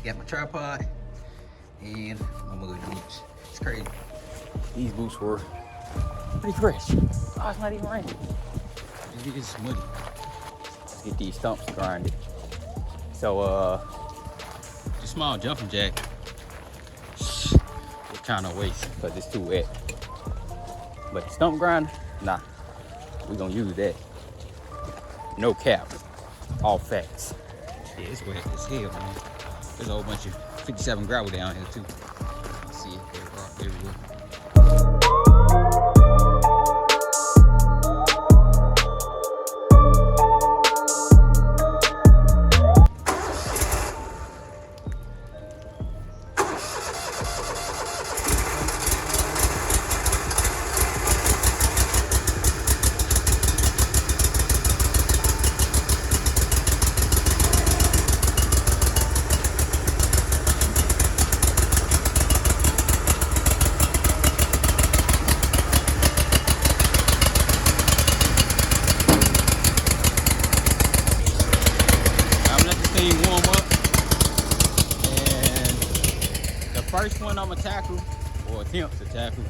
Got my tripod and my mud boots. It's crazy. These boots were pretty fresh. Oh, it's not even raining. It is muddy. Let's get these stumps grinded. So, just small jumping jack. It's kind of waste because it's too wet. But the stump grinder, nah, we gonna use that. No cap, all facts. Yeah, it's wet as hell, man. There's a whole bunch of 57 gravel down here too. Let's see, there's rock everywhere. First one I'm gonna tackle, or attempt to tackle,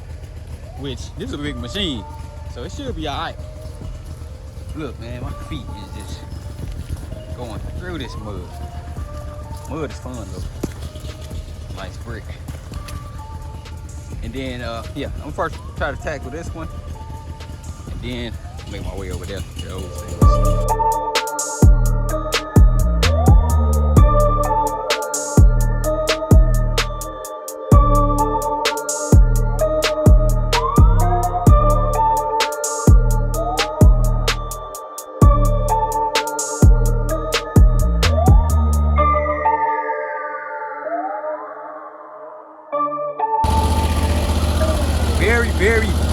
which this is a big machine, so it should be all right. Look, man, my feet is just going through this mud. Mud is fun though. Nice brick. And then, yeah, I'm first try to tackle this one, and then make my way over there to those things.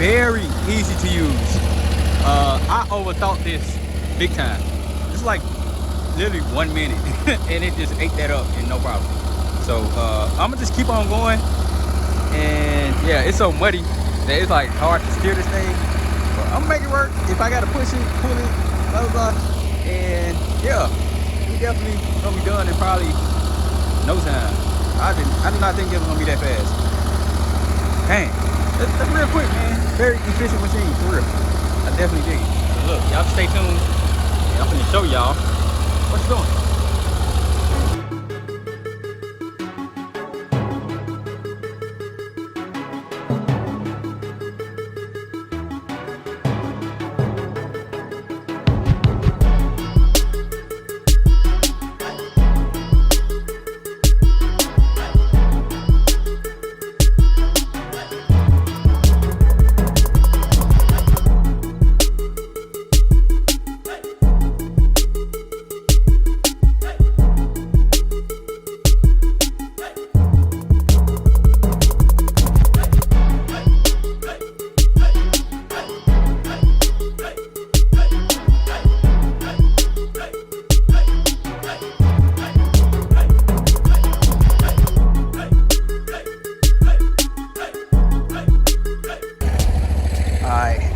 Very easy to use. I overthought this big time. It's like literally 1 minute and it just ate that up and no problem. So I'm gonna just keep on going. And yeah, it's so muddy that it's like hard to steer this thing. But I'm gonna make it work. If I gotta push it, pull it, blah blah blah. And yeah, we definitely gonna be done in probably no time. I did not think it was gonna be that fast. Dang. That's real quick, man. Very efficient machine, for real. I definitely dig it. So look, y'all stay tuned. I'm gonna show y'all what it's doing.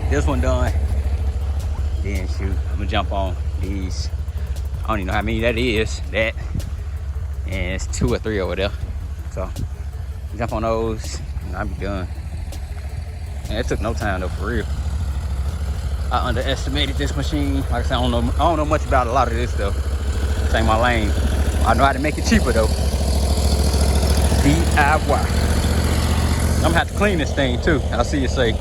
This one done. Then shoot, I'm gonna jump on these. I don't even know how many that is. That, and it's 2 or 3 over there. So jump on those, and I'll be done. And it took no time though, for real. I underestimated this machine. Like I said, I don't know much about a lot of this stuff. This ain't my lane. I know how to make it cheaper though. DIY. I'm gonna have to clean this thing too. I'll see you say.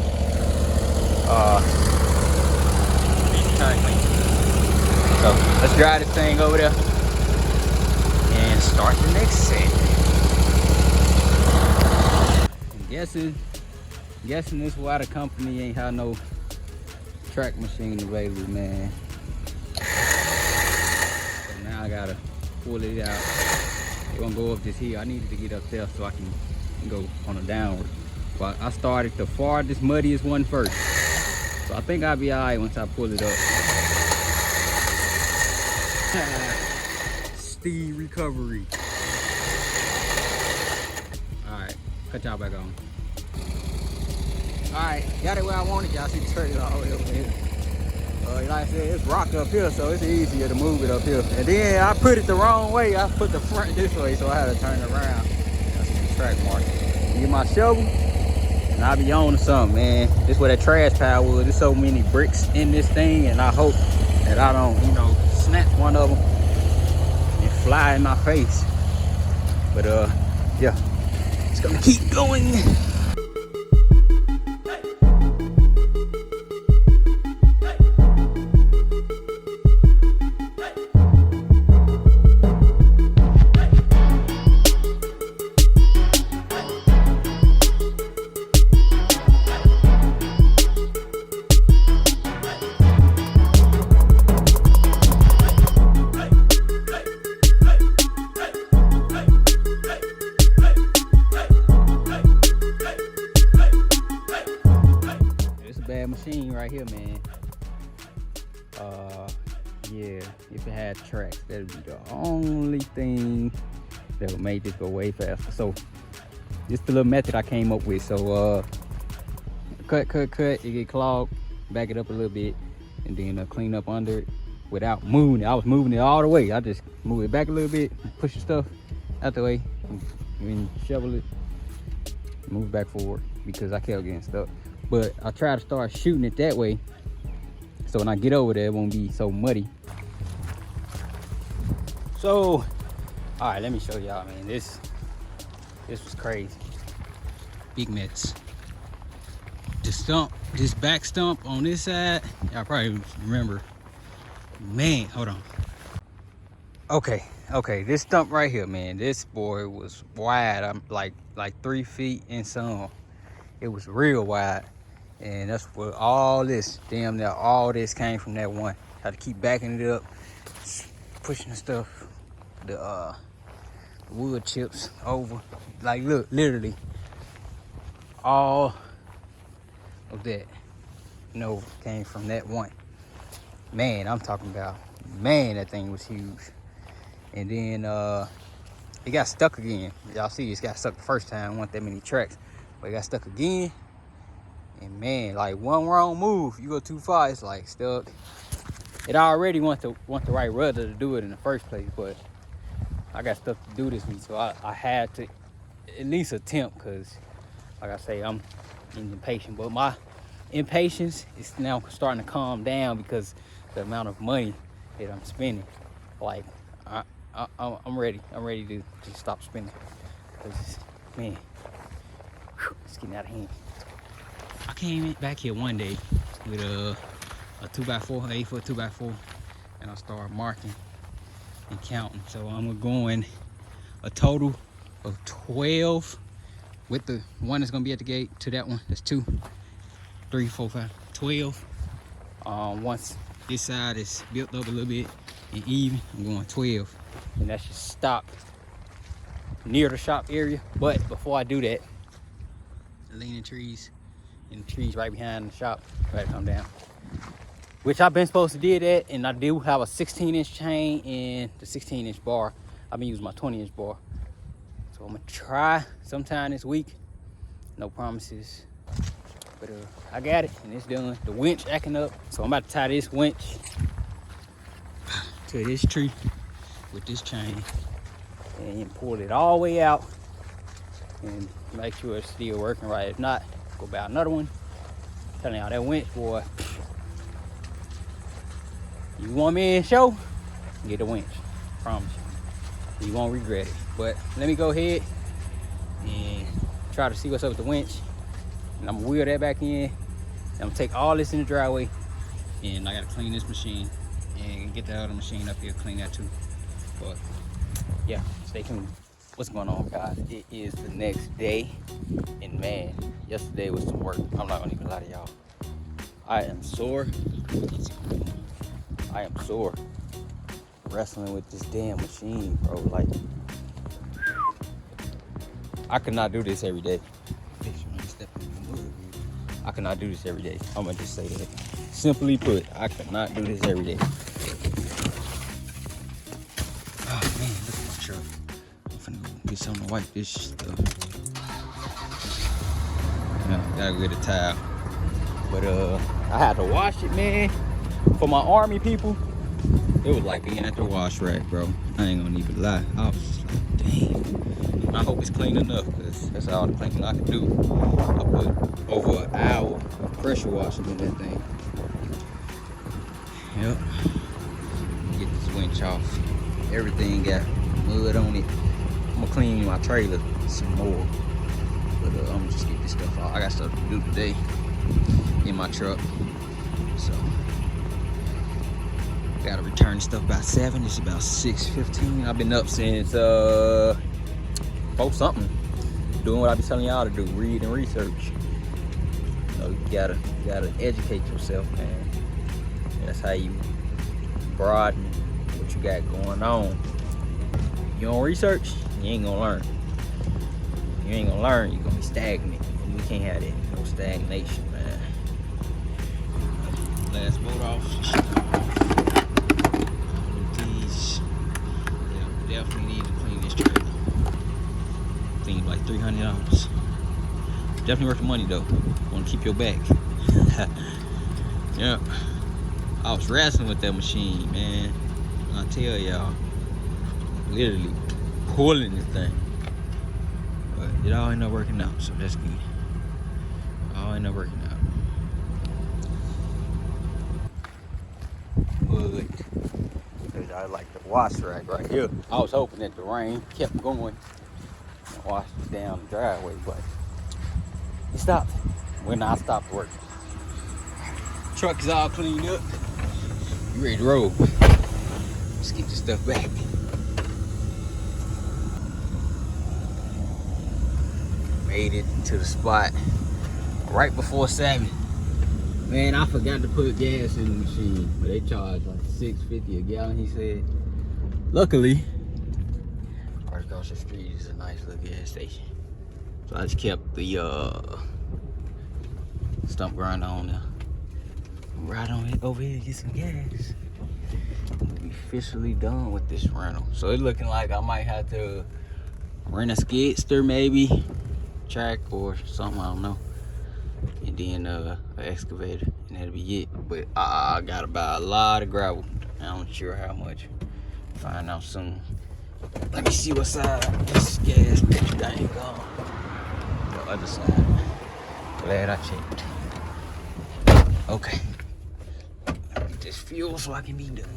So let's drive this thing over there and start the next set. I'm guessing this why the company ain't had no track machine available, man. So now I gotta pull it out. They're gonna go up this hill. I needed to get up there so I can go on a downward. But I started the farthest, muddiest one first. So I think I'll be all right once I pull it up. Steve recovery. All right, cut y'all back on. All right, got it where I wanted. Y'all see the trailer all the way over here. Like I said, it's rock up here, so it's easier to move it up here. And then I put it the wrong way. I put the front this way, so I had to turn it around. I see the track mark. Get my shovel, and I'll be on to something, man. This is where that trash pile was. There's so many bricks in this thing, and I hope that I don't, you know, snatch one of them and fly in my face. But yeah, it's gonna keep going. Machine right here, man. Yeah, if it had tracks, that'd be the only thing that would make this go way faster. So just the little method I came up with. So cut, it get clogged, back it up a little bit, and then clean up under it without moving it. I was moving it all the way. I just move it back a little bit, push the stuff out the way, and then shovel it, move it back forward because I kept getting stuck. But I try to start shooting it that way, so when I get over there, it won't be so muddy. So, all right, let me show y'all, man. This was crazy. Big mess. The stump, this back stump on this side, y'all probably remember. Man, hold on. Okay, this stump right here, man. This boy was wide. I'm like 3 feet and some. It was real wide. And that's where all this, damn near all this came from that one. Had to keep backing it up, pushing the stuff, the wood chips over. Like, look, literally all of that, you know, came from that one. Man, I'm talking about, man, that thing was huge. And then it got stuck again. Y'all see, it got stuck the first time, wasn't that many tracks, but it got stuck again. And man, like one wrong move, you go too far, it's like stuck. It already want the right rudder to do it in the first place, but I got stuff to do this week, so I had to at least attempt, because like I say, I'm impatient. But my impatience is now starting to calm down because the amount of money that I'm spending. Like I'm ready to just stop spending, because man, it's getting out of hand. I came back here one day with a 2x4, 8-foot 2x4, and I started marking and counting. So I'm going a total of 12 with the one that's gonna be at the gate to that one. That's 2, 3, 4, 5, 12. Once this side is built up a little bit and even, I'm going 12. And that should stop near the shop area. But before I do that, the leaning trees and the trees right behind the shop gotta come down, which I've been supposed to do that. And I do have a 16-inch chain and the 16-inch bar. I've been using my 20-inch bar, so I'm gonna try sometime this week. No promises, but I got it and it's done. The winch acting up, so I'm about to tie this winch to this tree with this chain and pull it all the way out and make sure it's still working right. If not, go buy another one. I'm telling y'all, that winch, boy, you want me in show, get a winch, promise you won't regret it. But let me go ahead and try to see what's up with the winch, and I'm gonna wheel that back in. I'm gonna take all this in the driveway, and I gotta clean this machine and get the other machine up here, clean that too. But yeah, stay tuned. What's going on, guys? It is the next day, and man, yesterday was some work. I'm not gonna even lie to y'all. I am sore. I am sore wrestling with this damn machine, bro. Like, I could not do this every day. I could not do this every day. I'm gonna just say that. Simply put, I could not do this every day. Oh man, look at my truck. I'm finna go get something to wipe this stuff. Yeah, gotta get a towel. But I had to wash it, man. For my army people, it was like being at the wash rack, bro. I ain't gonna even lie. I was just like, damn. I hope it's clean enough, because that's all the cleaning I can do. I put over an hour pressure washing in that thing. Yep. Get this winch off. Everything got mud on it. I'm gonna clean my trailer some more. But I'm gonna just get this stuff out. I got stuff to do today in my truck. So gotta return stuff by 7. It's about 6:15. I've been up since 4 something, doing what I be telling y'all to do, read and research. You know, you gotta educate yourself, man. That's how you broaden what you got going on. You don't research, you ain't gonna learn. You ain't gonna learn, you're gonna be stagnant. And we can't have that, no stagnation, man. Last boat off. These, yeah, definitely need to clean this trailer. I think like $300. Definitely worth the money though. Wanna keep your back. Yeah. I was wrestling with that machine, man. I tell y'all, literally pulling this thing. But it all ended up working out, so that's good. All ended up working out. But I like the wash rack right here. I was hoping that the rain kept going and washed it down the driveway, but it stopped when I stopped working. Truck is all cleaned up. You ready to roll? Let's get this stuff back. Made it to the spot right before 7. Man, I forgot to put gas in the machine, but they charged like $6.50 a gallon, he said. Luckily, right across the street is a nice little gas station. So I just kept the stump grinder on there. Right on it over here, get some gas. We'll be officially done with this rental. So it's looking like I might have to rent a skidster maybe, track or something, I don't know. And then an excavator, and that'll be it. But I gotta buy a lot of gravel. I'm not sure how much. Find out soon. Let me see what side this gas thing gone. The other side. Glad I checked. Okay. Get this fuel so I can be done.